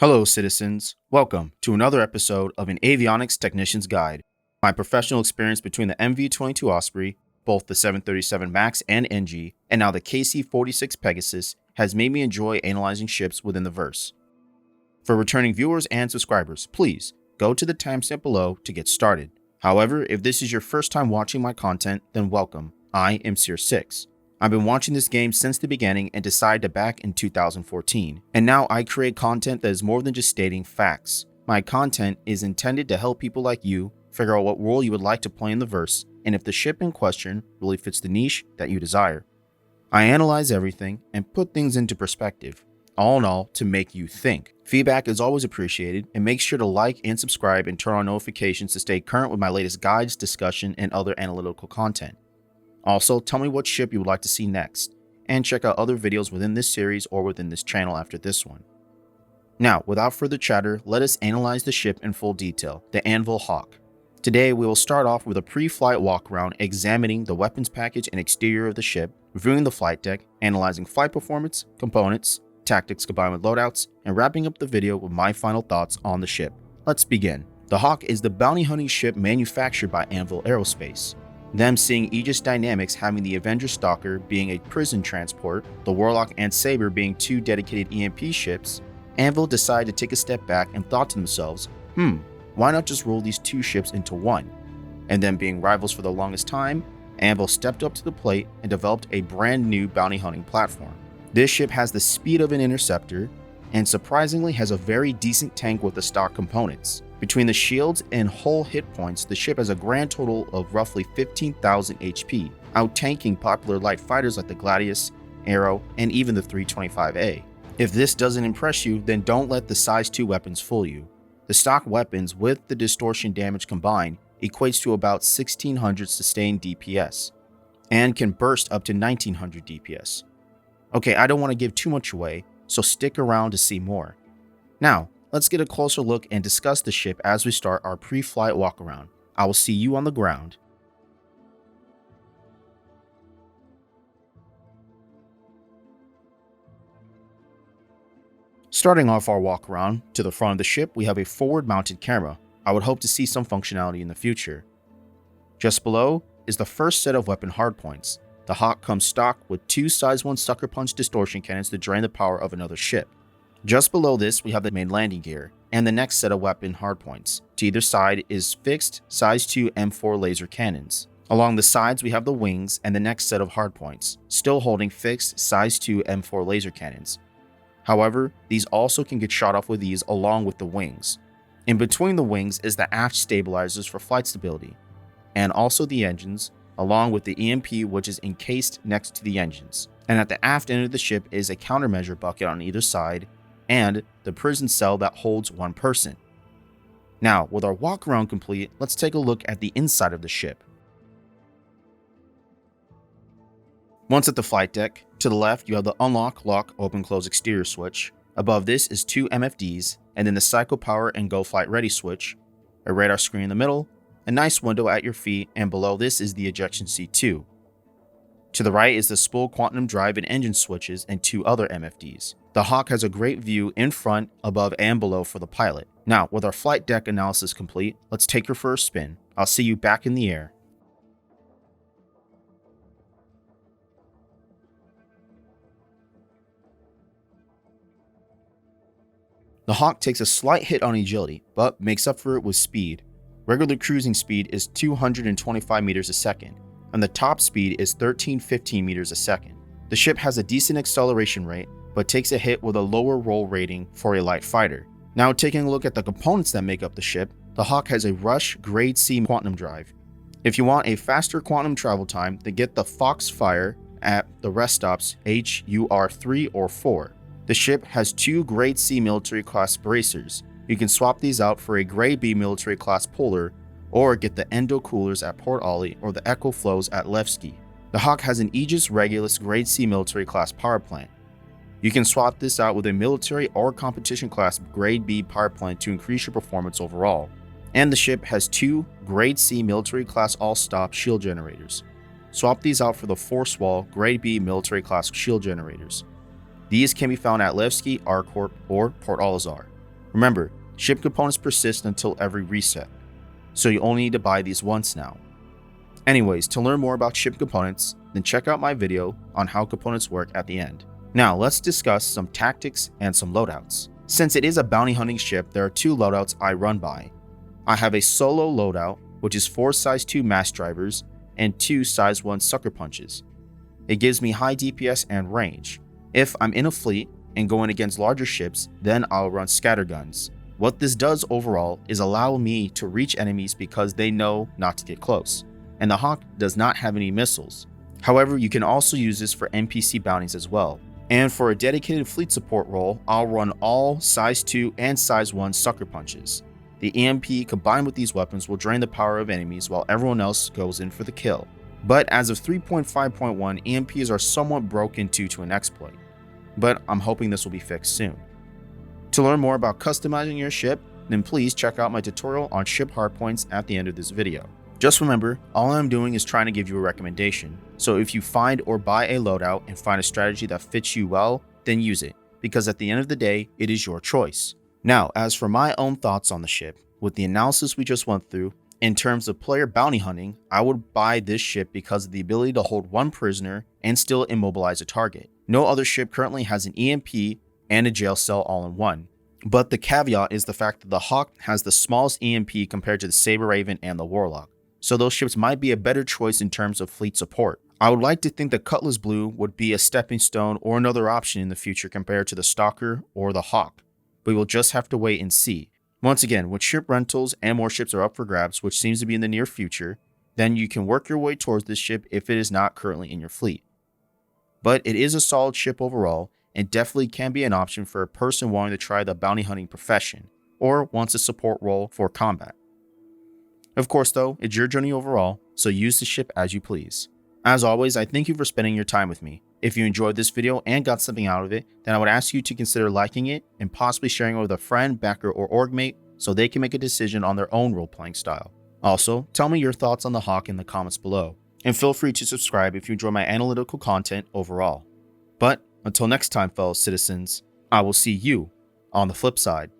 Hello, citizens. Welcome to another episode of an Avionics Technician's Guide. My professional experience between the MV-22 Osprey, both the 737 MAX and NG, and now the KC-46 Pegasus has made me enjoy analyzing ships within the verse. For returning viewers and subscribers, please go to the timestamp below to get started. However, if this is your first time watching my content, then welcome. I am Seer6. I've been watching this game since the beginning and decided to back in 2014. And now I create content that is more than just stating facts. My content is intended to help people like you figure out what role you would like to play in the verse and if the ship in question really fits the niche that you desire. I analyze everything and put things into perspective, all in all to make you think. Feedback is always appreciated, and make sure to like and subscribe and turn on notifications to stay current with my latest guides, discussion, and other analytical content. Also, tell me what ship you would like to see next, and check out other videos within this series or within this channel after this one. Now, without further chatter, let us analyze the ship in full detail, the Anvil Hawk. Today, we will start off with a pre-flight walk-around examining the weapons package and exterior of the ship, reviewing the flight deck, analyzing flight performance, components, tactics combined with loadouts, and wrapping up the video with my final thoughts on the ship. Let's begin. The Hawk is the bounty hunting ship manufactured by Anvil Aerospace. Them seeing Aegis Dynamics having the Avengers stalker being a prison transport, the warlock and saber being two dedicated EMP ships, Anvil decided to take a step back and thought to themselves, why not just roll these two ships into one? And then being rivals for the longest time, Anvil stepped up to the plate and developed a brand new bounty hunting platform. This ship has the speed of an interceptor and surprisingly has a very decent tank with the stock components. Between the shields and hull hit points, the ship has a grand total of roughly 15,000 HP, out-tanking popular light fighters like the Gladius, Arrow, and even the 325A. If this doesn't impress you, then don't let the size 2 weapons fool you. The stock weapons with the distortion damage combined equates to about 1600 sustained DPS, and can burst up to 1900 DPS. Okay, I don't want to give too much away, so stick around to see more. Now, let's get a closer look and discuss the ship as we start our pre-flight walk-around. I will see you on the ground. Starting off our walk-around, to the front of the ship we have a forward-mounted camera. I would hope to see some functionality in the future. Just below is the first set of weapon hardpoints. The Hawk comes stock with two size 1 sucker punch distortion cannons to drain the power of another ship. Just below this, we have the main landing gear, and the next set of weapon hardpoints. To either side is fixed size 2 M4 laser cannons. Along the sides, we have the wings and the next set of hardpoints, still holding fixed size 2 M4 laser cannons. However, these also can get shot off with ease along with the wings. In between the wings is the aft stabilizers for flight stability, and also the engines, along with the EMP which is encased next to the engines. And at the aft end of the ship is a countermeasure bucket on either side, and the prison cell that holds one person. Now, with our walk around complete, let's take a look at the inside of the ship. Once at the flight deck, to the left you have the unlock, lock, open, close exterior switch. Above this is 2 MFDs, and then the cycle power and go flight ready switch, a radar screen in the middle, a nice window at your feet, and below this is the ejection seat 2. To the right is the spool quantum drive and engine switches and 2 other MFDs. The Hawk has a great view in front, above, and below for the pilot. Now, with our flight deck analysis complete, let's take her for a spin. I'll see you back in the air. The Hawk takes a slight hit on agility, but makes up for it with speed. Regular cruising speed is 225 meters a second, and the top speed is 1315 meters a second. The ship has a decent acceleration rate, but takes a hit with a lower roll rating for a light fighter. Now taking a look at the components that make up the ship, the Hawk has a Rush Grade C quantum drive. If you want a faster quantum travel time, then get the Foxfire at the rest stops HUR 3 or 4. The ship has 2 Grade C military class bracers. You can swap these out for a Grade B military class puller, or get the Endo coolers at Port Ollie or the Echo flows at Levski. The Hawk has an Aegis Regulus Grade C military class power plant. You can swap this out with a military or competition class Grade B power plant to increase your performance overall. And the ship has 2 Grade C military class all-stop shield generators. Swap these out for the Force Wall Grade B military class shield generators. These can be found at Levski, Arcorp, or Port Olazar. Remember, ship components persist until every reset, so you only need to buy these once now. Anyways, to learn more about ship components, then check out my video on how components work at the end. Now let's discuss some tactics and some loadouts. Since it is a bounty hunting ship, there are 2 loadouts I run by. I have a solo loadout, which is 4 size 2 mass drivers and 2 size 1 sucker punches. It gives me high DPS and range. If I'm in a fleet and going against larger ships, then I'll run scatterguns. What this does overall is allow me to reach enemies because they know not to get close, and the Hawk does not have any missiles. However, you can also use this for NPC bounties as well. And for a dedicated fleet support role, I'll run all size 2 and size 1 sucker punches. The EMP combined with these weapons will drain the power of enemies while everyone else goes in for the kill. But as of 3.5.1, EMPs are somewhat broken due to an exploit, but I'm hoping this will be fixed soon. To learn more about customizing your ship, then please check out my tutorial on ship hardpoints at the end of this video. Just remember, all I'm doing is trying to give you a recommendation, so if you find or buy a loadout and find a strategy that fits you well, then use it, because at the end of the day, it is your choice. Now, as for my own thoughts on the ship, with the analysis we just went through, in terms of player bounty hunting, I would buy this ship because of the ability to hold 1 prisoner and still immobilize a target. No other ship currently has an EMP and a jail cell all in one. But the caveat is the fact that the Hawk has the smallest EMP compared to the Saber Raven and the Warlock, so those ships might be a better choice in terms of fleet support. I would like to think that Cutlass Blue would be a stepping stone or another option in the future compared to the Stalker or the Hawk, but we will just have to wait and see. Once again, when ship rentals and more ships are up for grabs, which seems to be in the near future, then you can work your way towards this ship if it is not currently in your fleet. But it is a solid ship overall, and definitely can be an option for a person wanting to try the bounty hunting profession, or wants a support role for combat. Of course though, it's your journey overall, so use the ship as you please. As always, I thank you for spending your time with me. If you enjoyed this video and got something out of it, then I would ask you to consider liking it and possibly sharing it with a friend, backer, or org mate so they can make a decision on their own role-playing style. Also, tell me your thoughts on the Hawk in the comments below, and feel free to subscribe if you enjoy my analytical content overall. But until next time, fellow citizens, I will see you on the flip side.